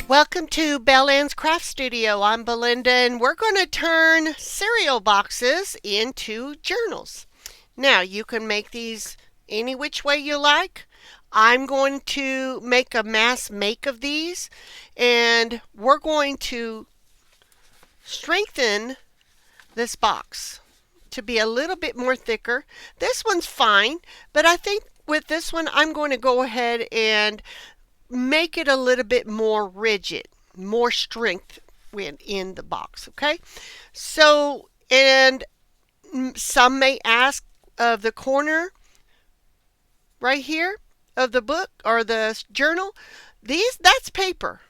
Welcome to Bell Ann's Craft Studio. I'm Belinda, and we're going to turn cereal boxes into journals. Now, you can make these any which way you like. I'm going to make a mass make of these, and we're going to strengthen this box to be a little bit more thicker. This one's fine, but I think with this one, I'm going to go ahead and make it a little bit more rigid, more strength in the box, okay? So, and some may ask of the corner right here of the book or the journal, that's paper.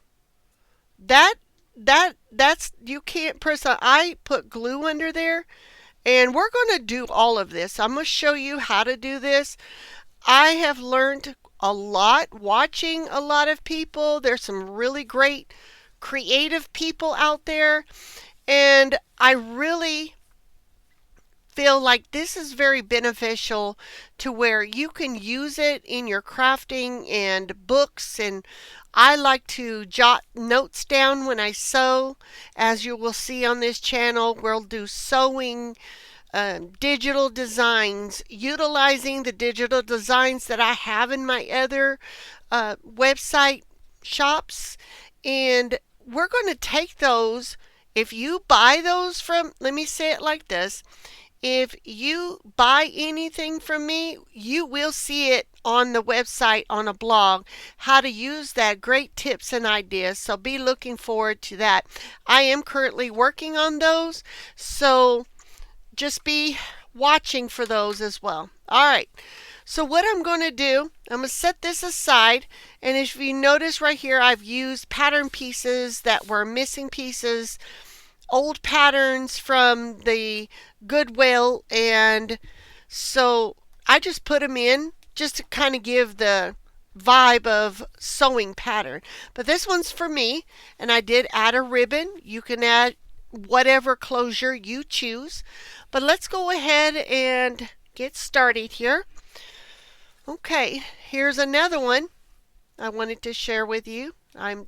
That's you can't press on. I put glue under there, and we're going to do all of this. I'm going to show you how to do this. I have learned a lot watching a lot of people. There's some really great creative people out there, and I really feel like this is very beneficial to where you can use it in your crafting and books. And I like to jot notes down when I sew. As you will see on this channel, we'll do sewing, digital designs, utilizing the digital designs that I have in my other website shops. And we're going to take those. If you buy those from, let me say it like this. If you buy anything from me, you will see it on the website on a blog, how to use that, great tips and ideas. So be looking forward to that. I am currently working on those. So just be watching for those as well. All right. So what I'm going to do, I'm going to set this aside. And if you notice right here, I've used pattern pieces that were missing pieces, old patterns from the Goodwill. And so I just put them in just to kind of give the vibe of sewing pattern. But this one's for me, and I did add a ribbon. You can add whatever closure you choose. But let's go ahead and get started here. Okay, here's another one I wanted to share with you. I'm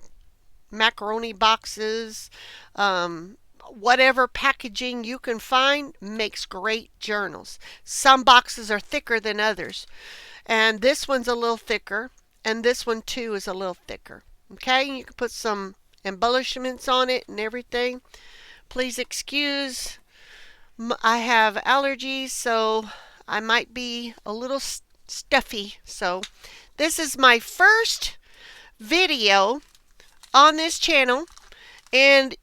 macaroni boxes, whatever packaging you can find makes great journals. Some boxes are thicker than others, and this one's a little thicker, and this one too is a little thicker. Okay, you can put some embellishments on it and everything. Please excuse, I have allergies, so I might be a little stuffy. So this is my first video on this channel, and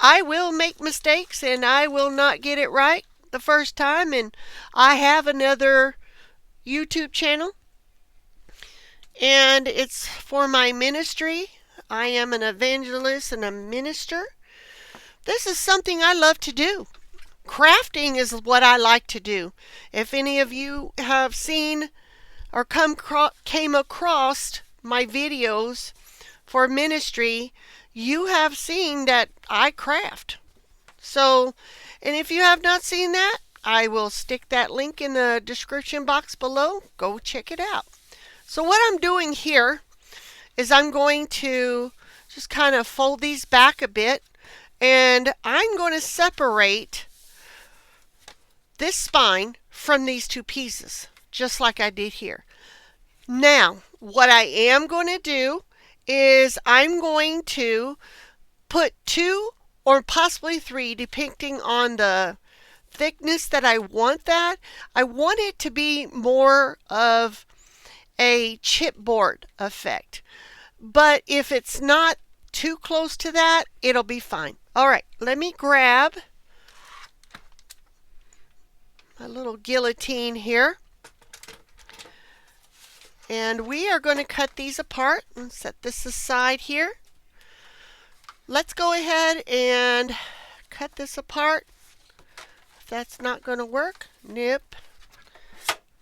I will make mistakes and I will not get it right the first time. And I have another YouTube channel, and it's for my ministry. I am an evangelist and a minister. This is something I love to do. Crafting is what I like to do. If any of you have seen or came across my videos for ministry, you have seen that I craft. So, and if you have not seen that, I will stick that link in the description box below. Go check it out. So what I'm doing here is I'm going to just kind of fold these back a bit, and I'm going to separate this spine from these two pieces, just like I did here. Now, what I am going to do is I'm going to put 2 or possibly 3, depending on the thickness that I want that. I want it to be more of a chipboard effect. But if it's not too close to that, it'll be fine. All right, let me grab my little guillotine here. And we are going to cut these apart and set this aside here. Let's go ahead and cut this apart. If that's not going to work, nip.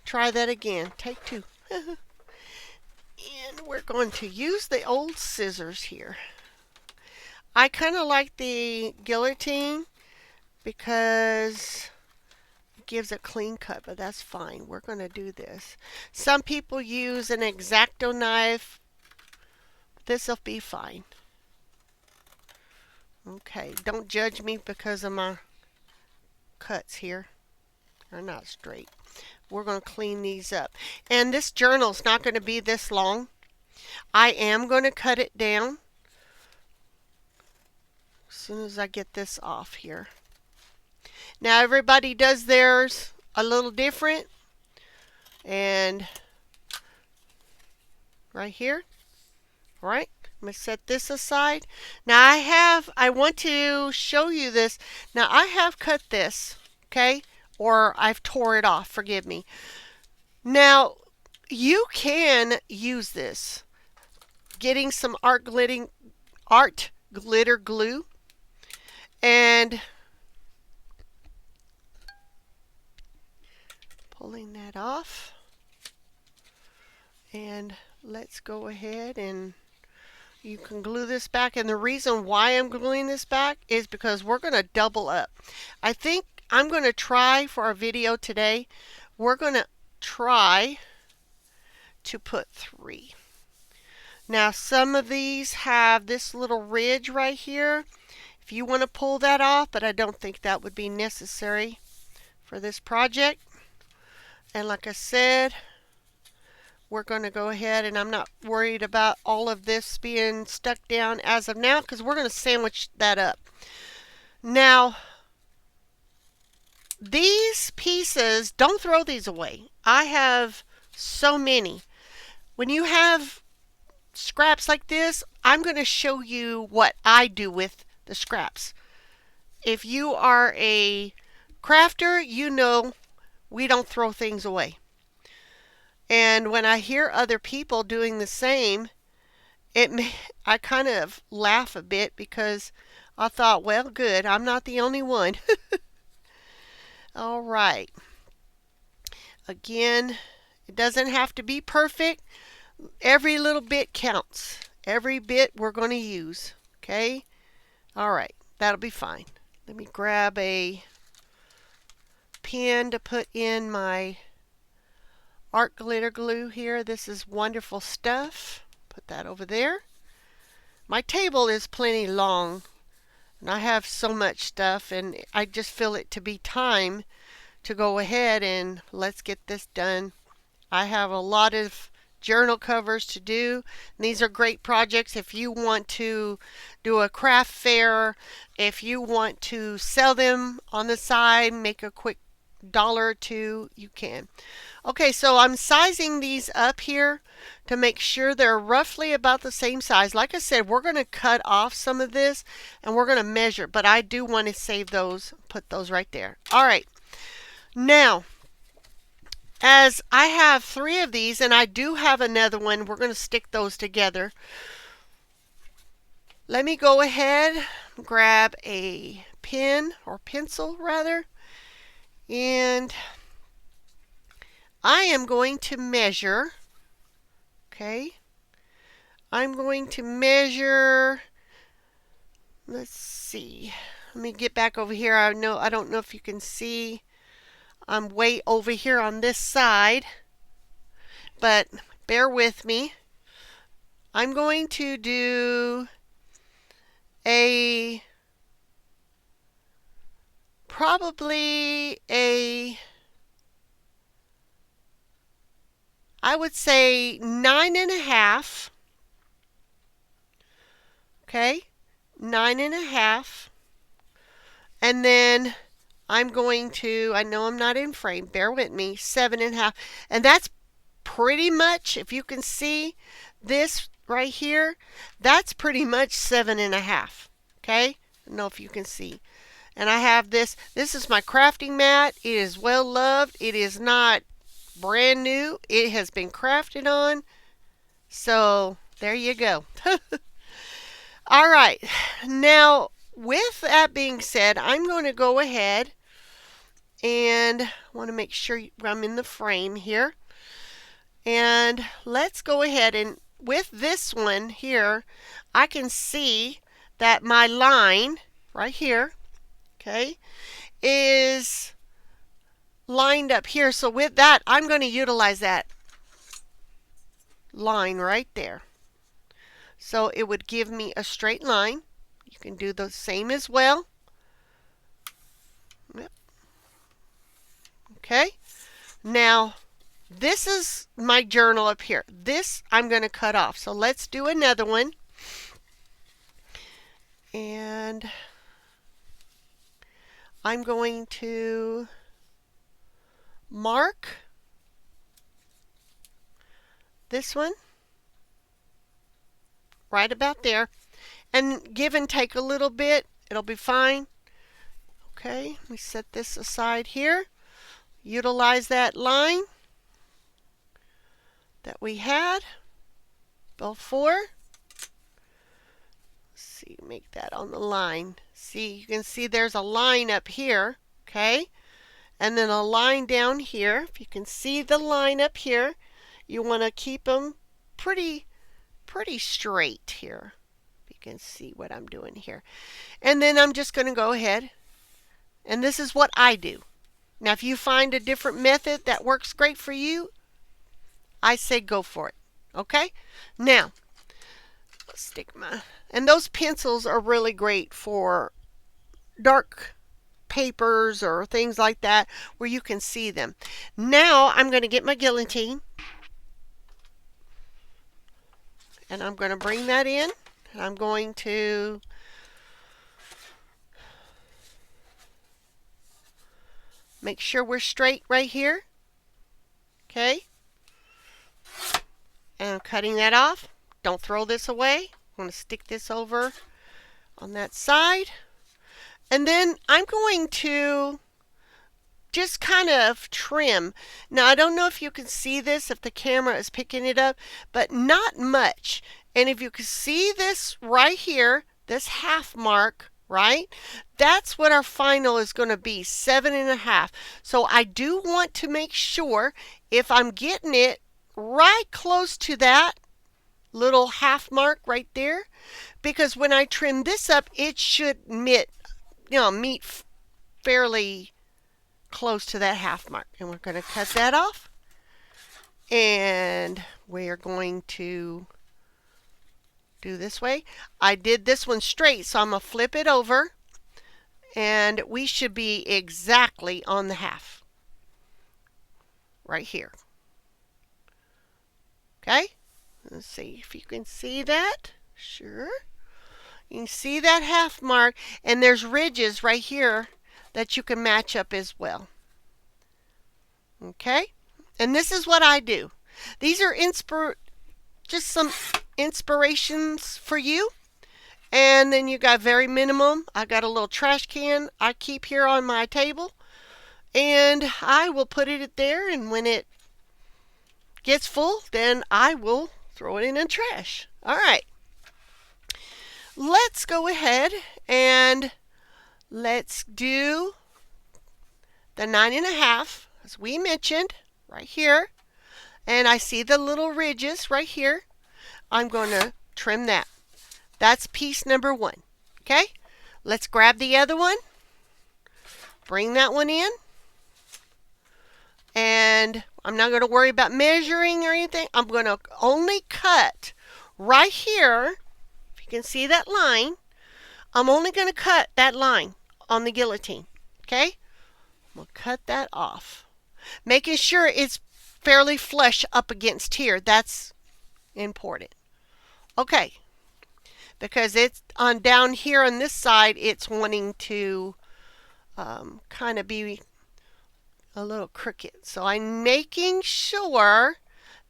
Try that again. Take 2. And we're going to use the old scissors here. I kind of like the guillotine because it gives a clean cut, but that's fine. We're going to do this. Some people use an X-Acto knife. This will be fine. Okay, don't judge me because of my cuts here. They're not straight. We're going to clean these up. And this journal's not going to be this long. I am going to cut it down as soon as I get this off here. Now everybody does theirs a little different. And right here, all right, I'm going to set this aside. Now I want to show you this. Now I have cut this, okay, or I've tore it off, forgive me. Now you can use this, getting some art glitter glue, and pulling that off. And let's go ahead and you can glue this back. And the reason why I'm gluing this back is because we're going to double up. I think I'm going to try for our video today, we're going to try to put 3. Now some of these have this little ridge right here. If you want to pull that off, but I don't think that would be necessary for this project. And like I said, we're going to go ahead, and I'm not worried about all of this being stuck down as of now because we're going to sandwich that up. Now, these pieces, don't throw these away. I have so many. When you have scraps like this, I'm going to show you what I do with the scraps. If you are a crafter, you know we don't throw things away. And when I hear other people doing the same, I kind of laugh a bit because I thought, well, good, I'm not the only one. All right. Again, it doesn't have to be perfect. Every little bit counts. Every bit we're going to use. Okay? All right. That'll be fine. Let me grab a pen to put in my art glitter glue here. This is wonderful stuff. Put that over there. My table is plenty long, and I have so much stuff, and I just feel it to be time to go ahead and let's get this done. I have a lot of journal covers to do. And these are great projects if you want to do a craft fair, if you want to sell them on the side, make a quick $1 or $2, you can. Okay, so I'm sizing these up here to make sure they're roughly about the same size. Like I said, we're going to cut off some of this and we're going to measure, but I do want to save those, put those right there. All right, now as I have 3 of these and I do have another one, we're going to stick those together. Let me go ahead, grab a pen or pencil rather, and I am going to measure, okay, I'm going to measure, let's see, let me get back over here. I don't know if you can see, I'm way over here on this side, but bear with me. I'm going to do probably I would say 9.5. Okay, 9.5. And then I'm going to, I know I'm not in frame, bear with me, 7.5. And that's pretty much, if you can see this right here, that's pretty much 7.5. Okay, I don't know if you can see. And I have this. This is my crafting mat. It is well loved. It is not brand new. It has been crafted on. So there you go. All right. Now, with that being said, I'm going to go ahead and want to make sure I'm in the frame here. And let's go ahead and with this one here, I can see that my line right here, okay, is lined up here. So with that, I'm going to utilize that line right there. So it would give me a straight line. You can do the same as well. Yep. Okay. Now, this is my journal up here. This I'm going to cut off. So let's do another one. And I'm going to mark this one right about there. And give and take a little bit. It'll be fine. Okay, we set this aside here. Utilize that line that we had before. Let's see, make that on the line. See, you can see there's a line up here, okay? And then a line down here. If you can see the line up here, you want to keep them pretty straight here. You can see what I'm doing here. And then I'm just going to go ahead, and this is what I do. Now, if you find a different method that works great for you, I say go for it. Okay? Now, let's stick my, and those pencils are really great for dark papers or things like that where you can see them. Now, I'm going to get my guillotine, and I'm going to bring that in, and I'm going to make sure we're straight right here. Okay? And I'm cutting that off. Don't throw this away. I'm going to stick this over on that side. And then I'm going to just kind of trim. Now, I don't know if you can see this, if the camera is picking it up, but not much. And if you can see this right here, this half mark, right? That's what our final is going to be, 7.5. So I do want to make sure if I'm getting it right close to that little half mark right there, because when I trim this up, it should meet fairly close to that half mark. And we're going to cut that off. And we're going to do this way. I did this one straight, so I'm going to flip it over. And we should be exactly on the half. Right here. Okay? Let's see if you can see that. Sure. You can see that half mark, and there's ridges right here that you can match up as well. Okay? And this is what I do. These are just some inspirations for you. And then you got very minimum. I got a little trash can I keep here on my table. And I will put it there, and when it gets full, then I will throw it in the trash. All right. Let's go ahead and let's do the 9.5, as we mentioned, right here. And I see the little ridges right here. I'm going to trim that. That's piece number 1. Okay? Let's grab the other one. Bring that one in. And I'm not going to worry about measuring or anything. I'm going to only cut right here. If you can see that line, I'm only going to cut that line on the guillotine. Okay? I'm going to cut that off. Making sure it's fairly flush up against here. That's important. Okay. Because it's on down here on this side, it's wanting to kind of be a little crooked. So I'm making sure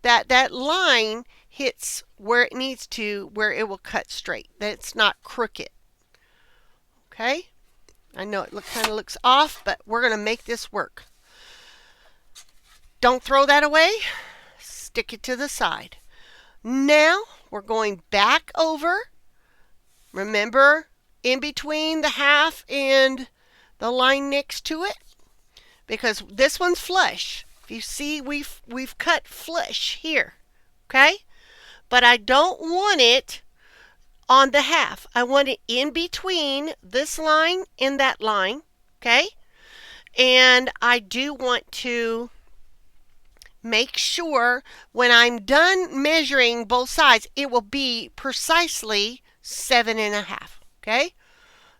that that line hits where it needs to, where it will cut straight, that it's not crooked. Okay? I know it kind of looks off, but we're going to make this work. Don't throw that away. Stick it to the side. Now we're going back over. Remember, in between the half and the line next to it, because this one's flush. If you see, we've cut flush here, okay? But I don't want it on the half. I want it in between this line and that line, okay? And I do want to make sure when I'm done measuring both sides, it will be precisely 7.5. Okay,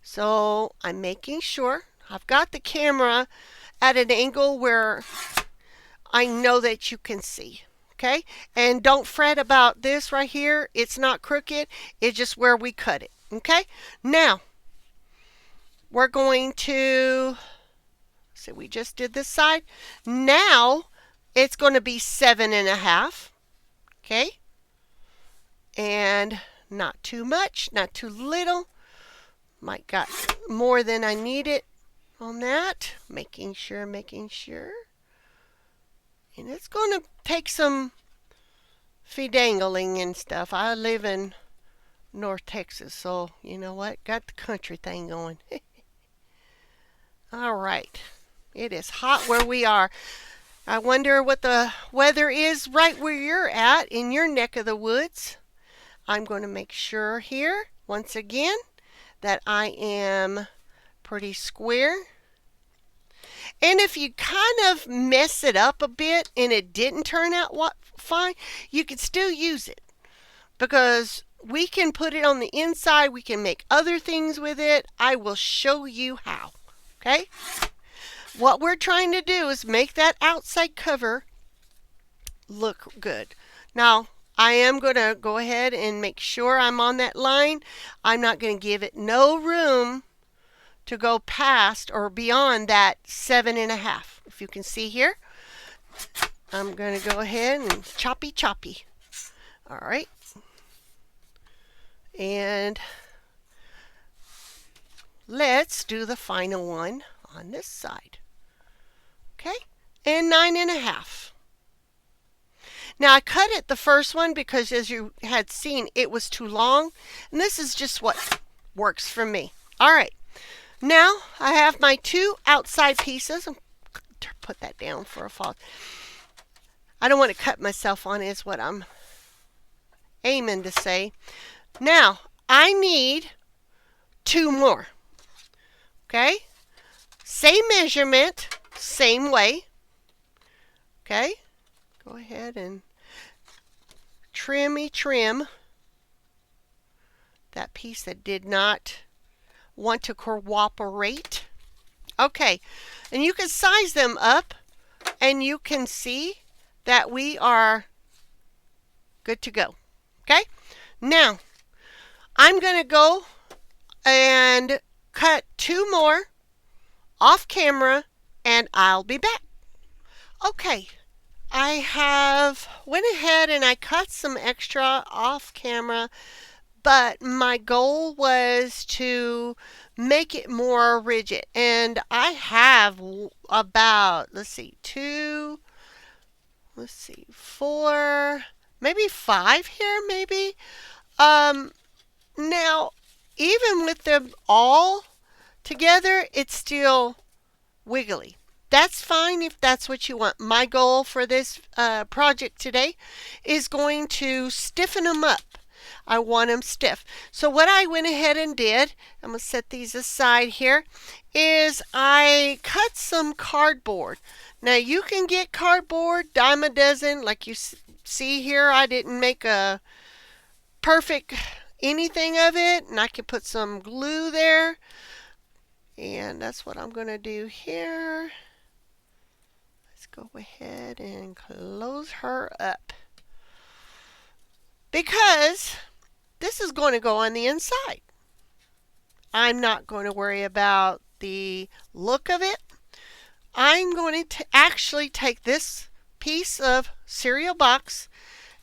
so I'm making sure I've got the camera at an angle where I know that you can see. Okay, and don't fret about this right here. It's not crooked. It's just where we cut it. Okay, now we're going to, so we just did this side. Now it's going to be 7.5. Okay, and not too much, not too little. Might got more than I needed on that. Making sure. And it's going to take some fidangling and stuff. I live in North Texas, so you know what? Got the country thing going. All right. It is hot where we are. I wonder what the weather is right where you're at in your neck of the woods. I'm going to make sure here, once again, that I am pretty square. And if you kind of mess it up a bit and it didn't turn out fine, you can still use it. Because we can put it on the inside, we can make other things with it. I will show you how. Okay? What we're trying to do is make that outside cover look good. Now, I am going to go ahead and make sure I'm on that line. I'm not going to give it no room to go past or beyond that 7.5. If you can see here, I'm going to go ahead and choppy. All right. And let's do the final one on this side. Okay, and 9.5. Now I cut it the first one because as you had seen, it was too long. And this is just what works for me. All right, now I have my two outside pieces. Put that down for a fall. I don't want to cut myself on is what I'm aiming to say. Now I need 2 more. Okay, same measurement, same way. Okay, go ahead and trim that piece that did not want to cooperate. Okay, and you can size them up and you can see that we are good to go. Okay, now I'm going to go and cut 2 more off camera and I'll be back. Okay, I have went ahead and I cut some extra off camera, but my goal was to make it more rigid. And I have about, 4, maybe 5 here, maybe. Now, even with them all together, it's still wiggly. That's fine if that's what you want. My goal for this project today is going to stiffen them up. I want them stiff. So what I went ahead and did, I'm going to set these aside here, is I cut some cardboard. Now you can get cardboard, dime a dozen, like you see here. I didn't make a perfect anything of it, and I can put some glue there. And that's what I'm going to do here. Let's go ahead and close her up. Because this is going to go on the inside. I'm not going to worry about the look of it. I'm going to actually take this piece of cereal box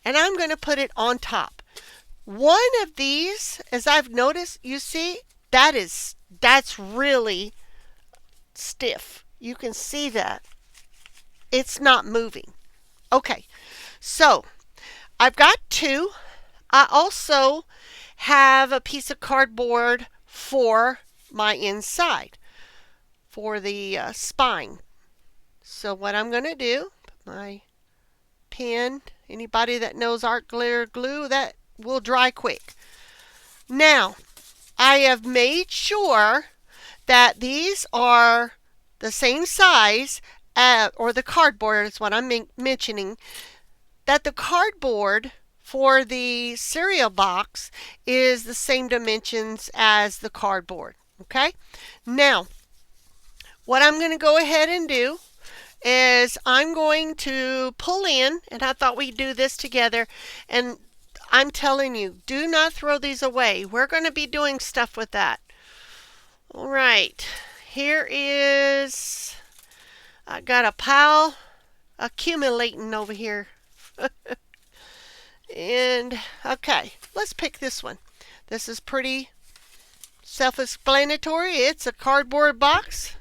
and I'm going to put it on top. One of these, as I've noticed, you see, that's really stiff. You can see that. It's not moving. Okay, so I've got 2. I also have a piece of cardboard for my inside, for the spine. So what I'm going to do, put my pen, anybody that knows art glue, that will dry quick. Now, I have made sure that these are the same size, or the cardboard is what I'm mentioning, that the cardboard for the cereal box is the same dimensions as the cardboard. Okay? Now, what I'm going to go ahead and do is I'm going to pull in, and I thought we'd do this together, and I'm telling you, do not throw these away. We're going to be doing stuff with that. All right, here is, I got a pile accumulating over here. And, okay, let's pick this one. This is pretty self-explanatory. It's a cardboard box.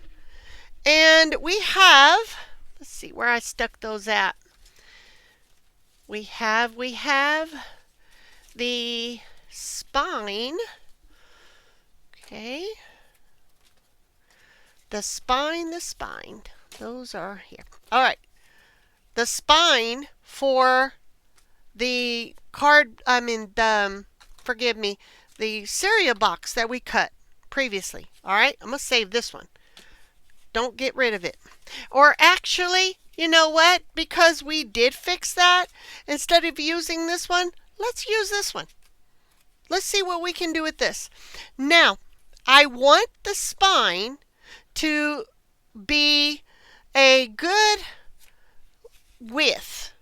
And we have, let's see where I stuck those at. We have the spine. Okay. The spine. Those are here. All right. The spine for the the cereal box that we cut previously. All right. I'm going to save this one. Don't get rid of it. Or actually, you know what? Because we did fix that, instead of using this one, let's use this one. Let's see what we can do with this. Now, I want the spine to be a good width.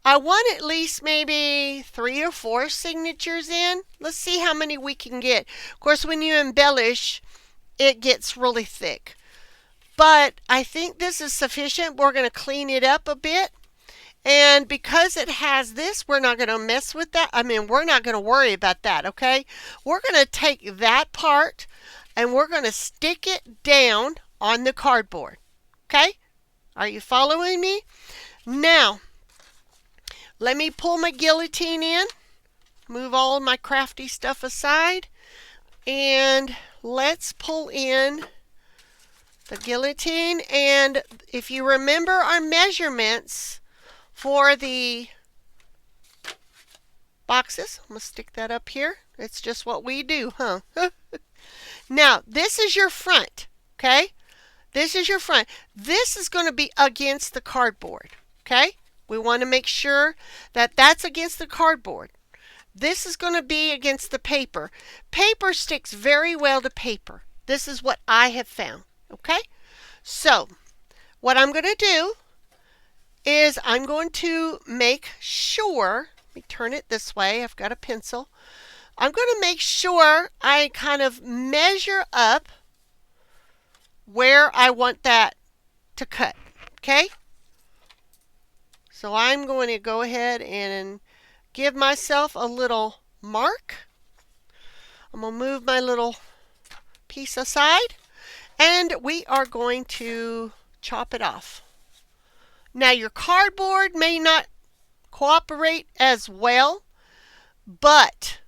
I want at least maybe 3 or 4 signatures in. Let's see how many we can get. Of course, when you embellish, it gets really thick. But I think this is sufficient. We're going to clean it up a bit. And because it has this, we're not going to mess with that. We're not going to worry about that, okay? We're going to take that part and we're going to stick it down on the cardboard. Okay? Are you following me? Now, let me pull my guillotine in. Move all of my crafty stuff aside. And let's pull in the guillotine. And if you remember our measurements for the boxes, I'm going to stick that up here. It's just what we do, huh? Now, this is your front, okay? This is your front. This is going to be against the cardboard, okay? We want to make sure that that's against the cardboard. This is going to be against the paper. Paper sticks very well to paper. This is what I have found, okay? So, what I'm going to do is I'm going to make sure, let me turn it this way, I've got a pencil. I'm going to make sure I kind of measure up where I want that to cut, okay? So I'm going to go ahead and give myself a little mark. I'm going to move my little piece aside, and we are going to chop it off. Now, your cardboard may not cooperate as well, but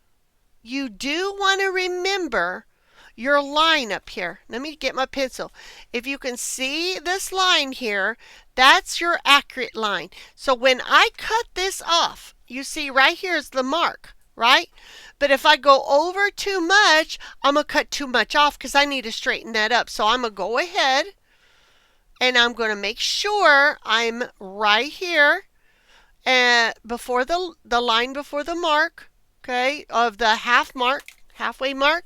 you do want to remember your line up here. Let me get my pencil. If you can see this line here, that's your accurate line. So when I cut this off, you see right here is the mark, right? But if I go over too much, I'm going to cut too much off because I need to straighten that up. So I'm going to go ahead and I'm going to make sure I'm right here before the line before the mark, okay, of the halfway mark,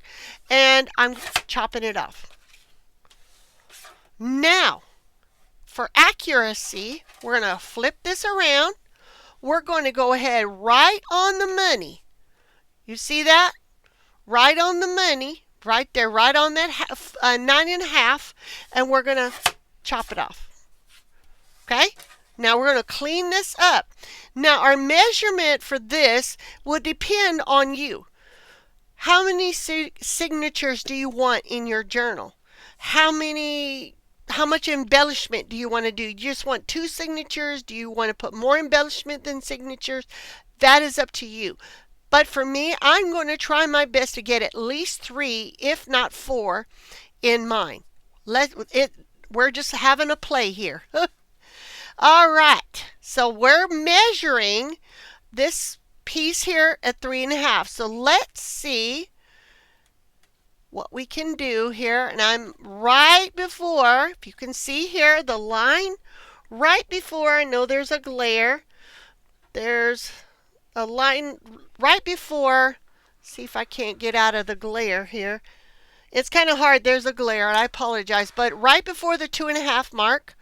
and I'm chopping it off. Now, for accuracy, we're going to flip this around. We're going to go ahead right on the money. You see that? Right on the money, right there, right on that 9.5, and we're going to chop it off. Okay? Now we're going to clean this up. Now our measurement for this will depend on you. How many signatures do you want in your journal? How much embellishment do you want to do? You just want 2 signatures? Do you want to put more embellishment than signatures? That is up to you. But for me, I'm going to try my best to get at least 3, if not 4, in mine. We're just having a play here. All right, so we're measuring this piece here at 3.5. So let's see what we can do here. And I'm right before, if you can see here, the line right before. I know there's a glare. There's a line right before. See if I can't get out of the glare here. It's kind of hard. There's a glare, and I apologize. But right before the 2.5 mark,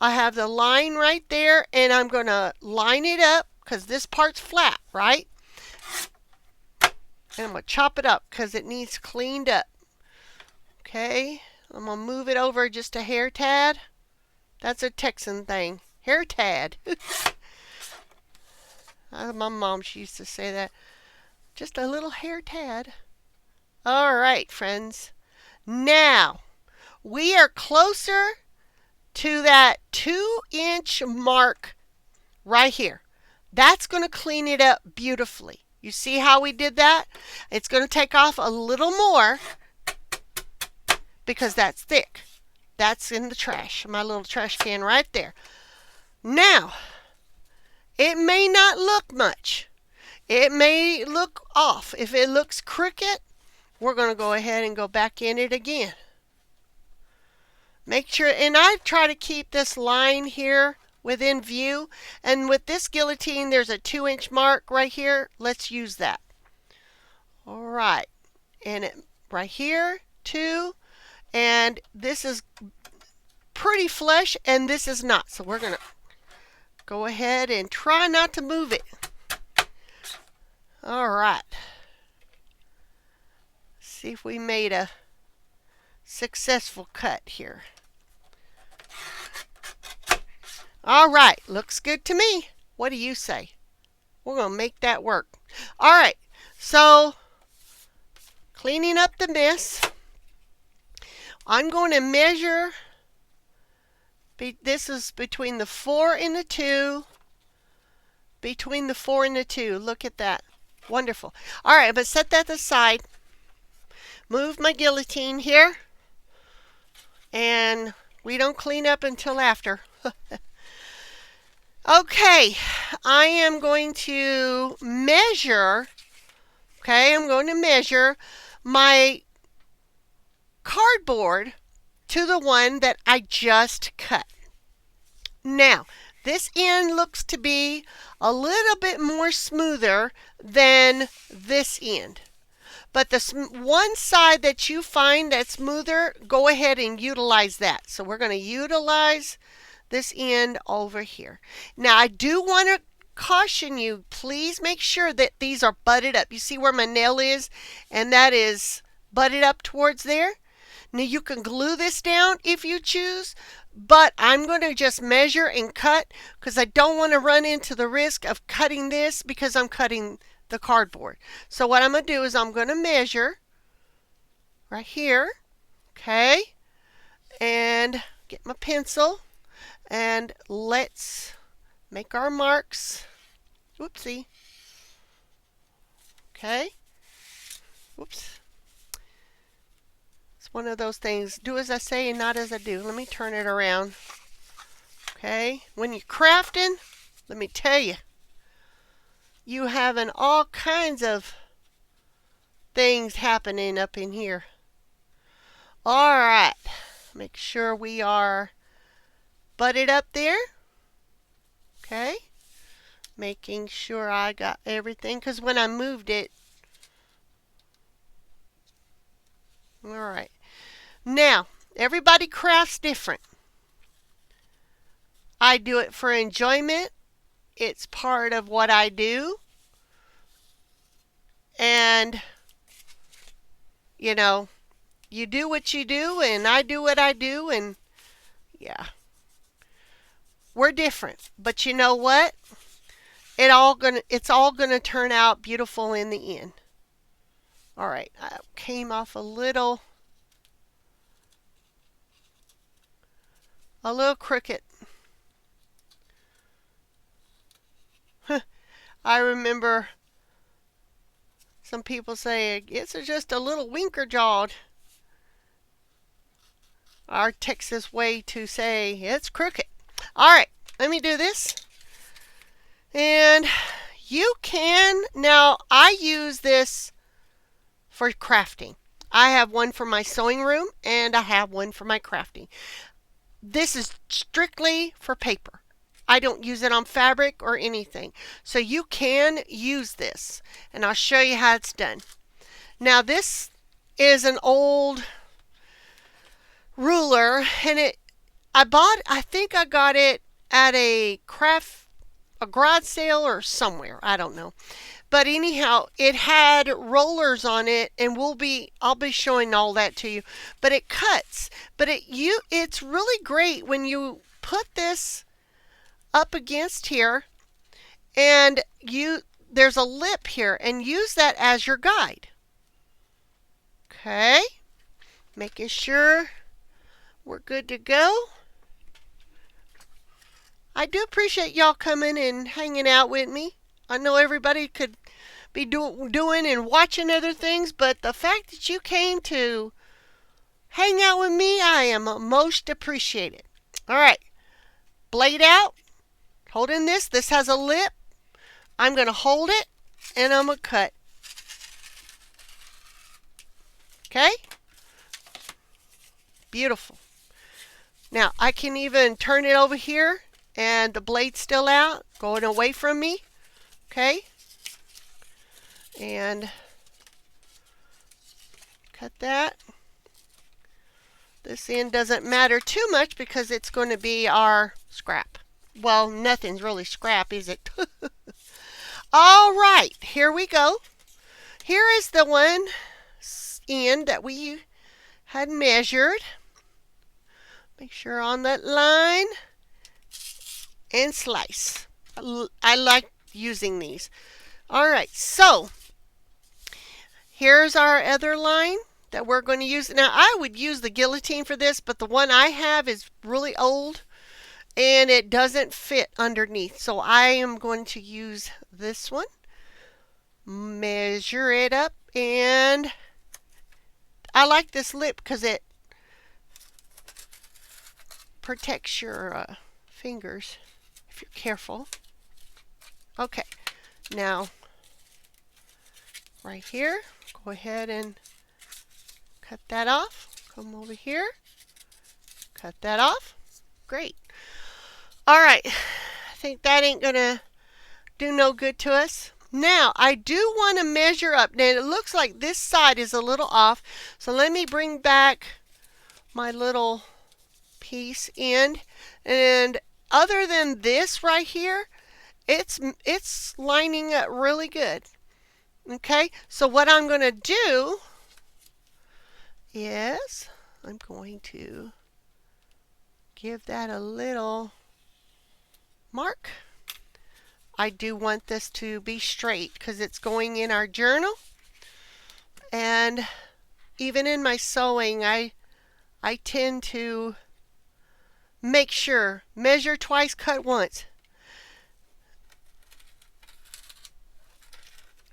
I have the line right there, and I'm going to line it up because this part's flat, right? And I'm going to chop it up because it needs cleaned up. Okay, I'm going to move it over just a hair tad. That's a Texan thing. Hair tad. My mom, she used to say that. Just a little hair tad. All right, friends. Now, we are closer to that 2-inch mark right here. That's going to clean it up beautifully. You see how we did that? It's going to take off a little more because that's thick. That's in the trash, my little trash can right there. Now, it may not look much. It may look off. If it looks crooked, we're going to go ahead and go back in it again. Make sure, and I try to keep this line here within view. And with this guillotine, there's a 2-inch mark right here. Let's use that. All right. And it right here, 2. And this is pretty flush, and this is not. So we're going to go ahead and try not to move it. All right. See if we made a successful cut here. All right. Looks good to me. What do you say? We're going to make that work. All right. So, cleaning up the mess. I'm going to measure. This is between the 4 and the 2. Between the 4 and the 2. Look at that. Wonderful. All right, but set that aside. Move my guillotine here. And we don't clean up until after. Okay, I am going to measure. Okay, I'm going to measure my cardboard to the one that I just cut. Now, this end looks to be a little bit more smoother than this end. But the one side that you find that's smoother, go ahead and utilize that. So we're going to utilize this end over here. Now, I do want to caution you, please make sure that these are butted up. You see where my nail is? And that is butted up towards there. Now, you can glue this down if you choose, but I'm going to just measure and cut because I don't want to run into the risk of cutting this because I'm cutting the cardboard. So what I'm going to do is I'm going to measure right here, okay, and get my pencil, and let's make our marks. Whoopsie. Okay. Whoops. One of those things, do as I say and not as I do. Let me turn it around. Okay, when you're crafting, let me tell you, you having all kinds of things happening up in here. All right, make sure we are butted up there. Okay, making sure I got everything, because when I moved it, all right. Now, everybody crafts different. I do it for enjoyment. It's part of what I do. And, you know, you do what you do, and I do what I do, and yeah. We're different. But you know what? It's all gonna turn out beautiful in the end. All right, I came off a little crooked. I remember some people saying it's just a little winker jawed. Our Texas way to say it's crooked. All right, let me do this. And you can, now I use this for crafting. I have one for my sewing room and I have one for my crafting. This is strictly for paper. I don't use it on fabric or anything. So you can use this, and I'll show you how it's done. Now this is an old ruler, and I think I got it at a garage sale or somewhere. I don't know. But anyhow, it had rollers on it, and I'll be showing all that to you. But it cuts. But it's really great when you put this up against here, and there's a lip here, and use that as your guide. Okay, making sure we're good to go. I do appreciate y'all coming and hanging out with me. I know everybody could be doing and watching other things, but the fact that you came to hang out with me, I am most appreciated. All right, blade out, holding this. This has a lip. I'm going to hold it, and I'm going to cut. Okay? Beautiful. Now, I can even turn it over here, and the blade's still out, going away from me. Okay? And cut that. This end doesn't matter too much because it's going to be our scrap. Well, nothing's really scrap, is it? All right, here we go. Here is the one end that we had measured. Make sure on that line and slice. I like using these. All right, so here's our other line that we're going to use. Now, I would use the guillotine for this, but the one I have is really old and it doesn't fit underneath. So I am going to use this one. Measure it up, and I like this lip because it protects your fingers if you're careful. Okay, now right here, go ahead and cut that off. Come over here, cut that off. Great. All right, I think that ain't gonna do no good to us. Now, I do want to measure up. Now, it looks like this side is a little off, so let me bring back my little piece end. And other than this right here, it's lining up really good. Okay, so what I'm going to do is I'm going to give that a little mark. I do want this to be straight because it's going in our journal. And even in my sewing, I tend to make sure, measure twice, cut once.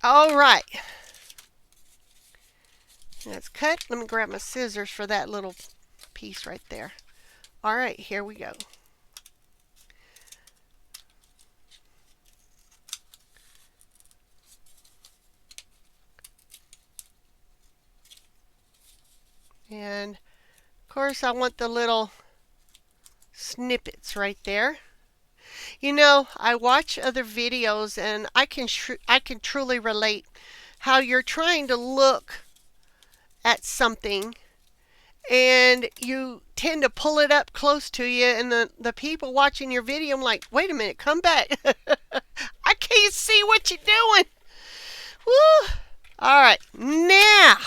All right. That's cut. Let me grab my scissors for that little piece right there. All right, here we go. And of course I want the little snippets right there. You know, I watch other videos and I can truly relate how you're trying to look at something and you tend to pull it up close to you, and the people watching your video, I'm like, wait a minute, come back. I can't see what you're doing. Woo. All right, now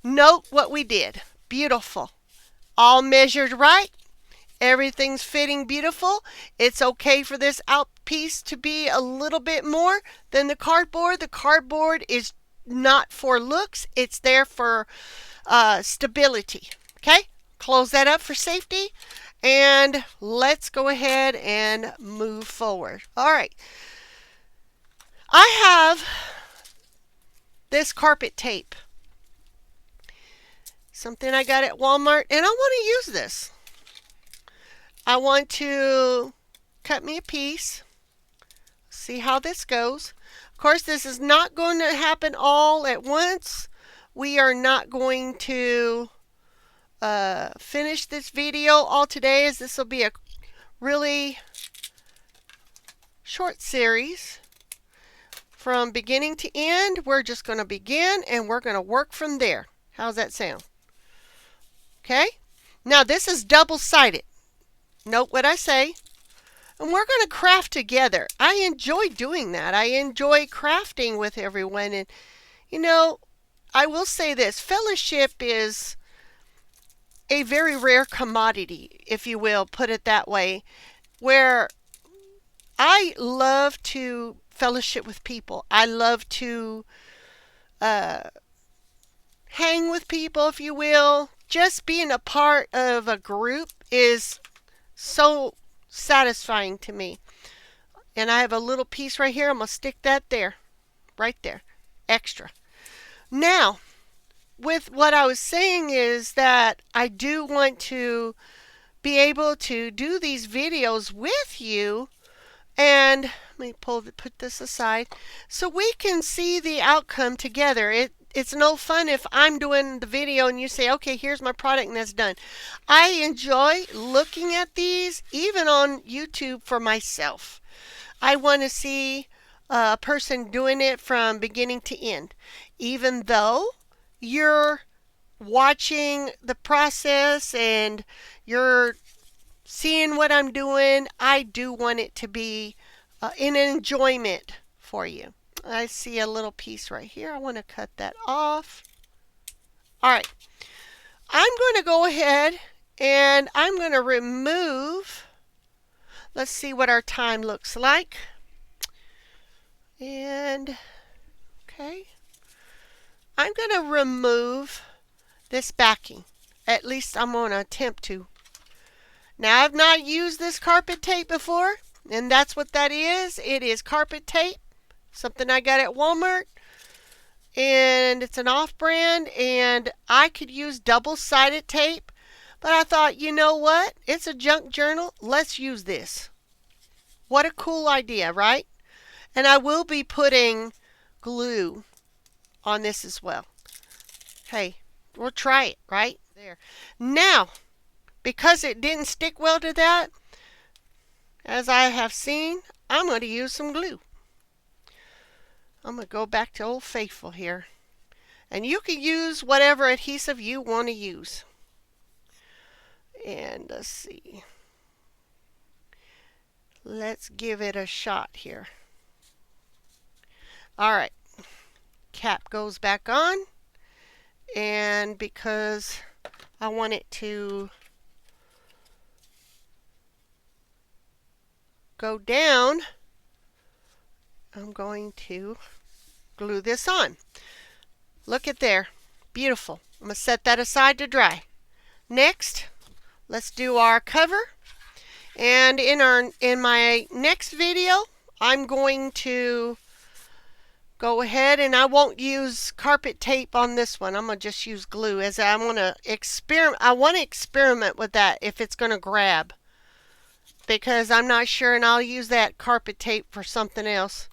note what we did. Beautiful. All measured right. Everything's fitting beautiful. It's okay for this out piece to be a little bit more than the cardboard. The cardboard is not for looks. It's there for stability. Okay? Close that up for safety. And let's go ahead and move forward. All right. I have this carpet tape. Something I got at Walmart, and I want to use this. I want to cut me a piece. See how this goes. Of course, this is not going to happen all at once. We are not going to finish this video all today, as this will be a really short series. From beginning to end, we're just going to begin and we're going to work from there. How's that sound? Okay? Now this is double-sided. Note what I say. And we're going to craft together. I enjoy doing that. I enjoy crafting with everyone. And, you know, I will say this. Fellowship is a very rare commodity, if you will, put it that way, where I love to fellowship with people. I love to hang with people, if you will. Just being a part of a group is so satisfying to me. And I have a little piece right here. I'm going to stick that there. Right there. Extra. Now, with what I was saying is that I do want to be able to do these videos with you. And let me put this aside so we can see the outcome together. It's no fun if I'm doing the video and you say, okay, here's my product and that's done. I enjoy looking at these even on YouTube for myself. I want to see a person doing it from beginning to end. Even though you're watching the process and you're seeing what I'm doing, I do want it to be an enjoyment for you. I see a little piece right here. I want to cut that off. All right. I'm going to go ahead and I'm going to remove. Let's see what our time looks like. And, okay. I'm going to remove this backing. At least I'm going to attempt to. Now, I've not used this carpet tape before, and that's what that is. It is carpet tape, something I got at Walmart, and it's an off-brand, and I could use double-sided tape, but I thought, you know what? It's a junk journal. Let's use this. What a cool idea, right? And I will be putting glue on this as well. Hey, we'll try it, right? There. Now, because it didn't stick well to that, as I have seen, I'm going to use some glue. I'm going to go back to Old Faithful here. And you can use whatever adhesive you want to use. And let's see. Let's give it a shot here. All right. Cap goes back on. And because I want it to go down, I'm going to glue this on. Look at there. Beautiful. I'm going to set that aside to dry. Next, let's do our cover. And in my next video, I'm going to go ahead and I won't use carpet tape on this one. I'm going to just use glue as I want to experiment. I want to experiment with that if it's going to grab, because I'm not sure, and I'll use that carpet tape for something else.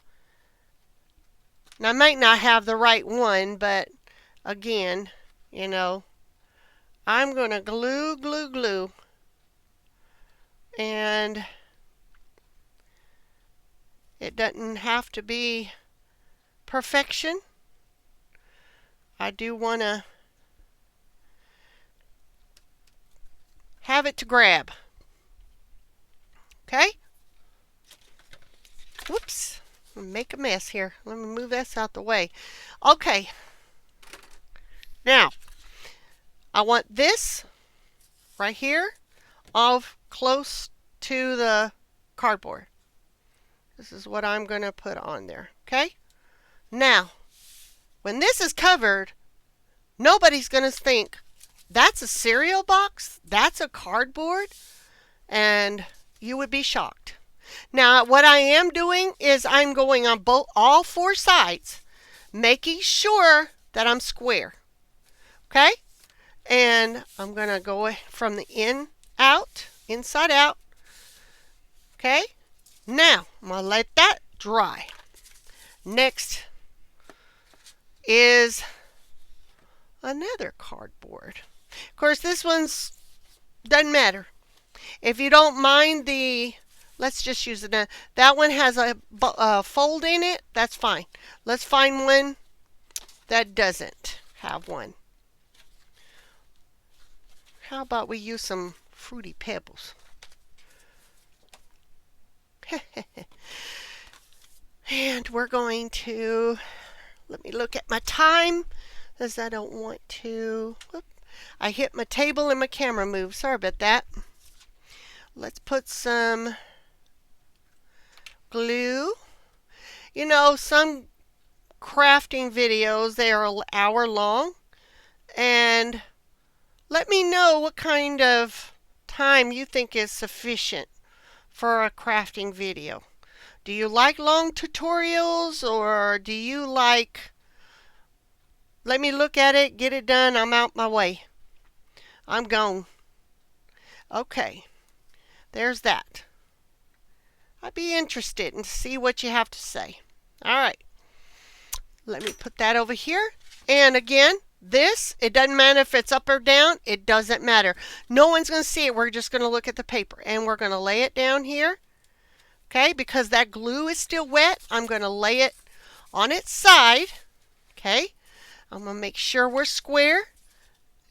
Now, I might not have the right one, but again, you know, I'm going to glue, glue, glue. And it doesn't have to be perfection. I do want to have it to grab. Okay? Whoops. Make a mess here. Let me move this out the way. Okay. Now, I want this right here off close to the cardboard. This is what I'm going to put on there. Okay? Now, when this is covered, nobody's going to think, that's a cereal box? That's a cardboard? And you would be shocked. Now, what I am doing is I'm going on all four sides, making sure that I'm square. Okay? And I'm going to go from the inside out. Okay? Now, I'm going to let that dry. Next is another cardboard. Of course, this one's doesn't matter. If you don't mind the Let's just use it. That one has a fold in it. That's fine. Let's find one that doesn't have one. How about we use some Fruity Pebbles? And we're going to, let me look at my time, because I don't want to, whoop, I hit my table and my camera moved. Sorry about that. Let's put some glue. You know, some crafting videos, they are an hour long, and let me know what kind of time you think is sufficient for a crafting video. Do you like long tutorials, or do you like, let me look at it, get it done, I'm out my way. I'm gone. Okay, there's that. I'd be interested in see what you have to say. All right, let me put that over here. And again, this, it doesn't matter if it's up or down, it doesn't matter. No one's going to see it, we're just going to look at the paper. And we're going to lay it down here. Okay, because that glue is still wet, I'm going to lay it on its side. Okay, I'm going to make sure we're square.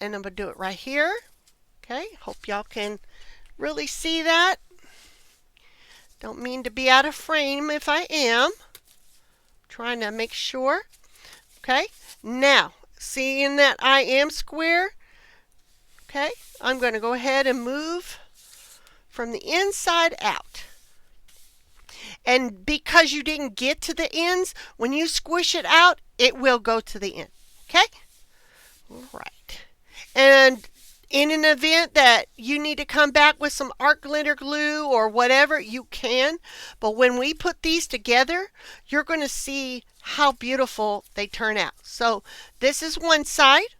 And I'm going to do it right here. Okay, hope y'all can really see that. Don't mean to be out of frame if I am. Trying to make sure. Okay, now, seeing that I am square, okay, I'm going to go ahead and move from the inside out. And because you didn't get to the ends, when you squish it out, it will go to the end. Okay? All right. And in an event that you need to come back with some art glitter glue or whatever, you can. But when we put these together, you're going to see how beautiful they turn out. So this is one side.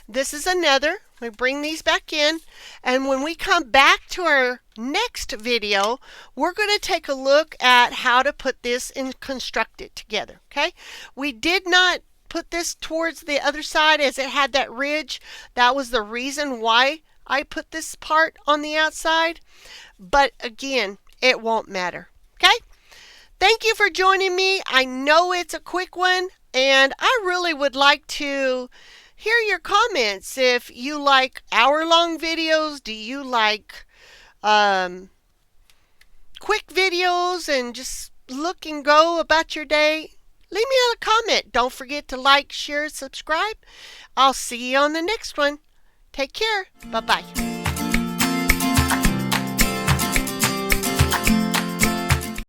This is another. We bring these back in, and when we come back to our next video, we're going to take a look at how to put this and construct it together. Okay, we did not put this towards the other side as it had that ridge. That was the reason why I put this part on the outside, but again, it won't matter. Okay, thank you for joining me. I know it's a quick one, and I really would like to hear your comments. If you like hour-long videos, do you like quick videos and just look and go about your day? Leave me a comment. Don't forget to like, share, subscribe. I'll see you on the next one. Take care. Bye-bye.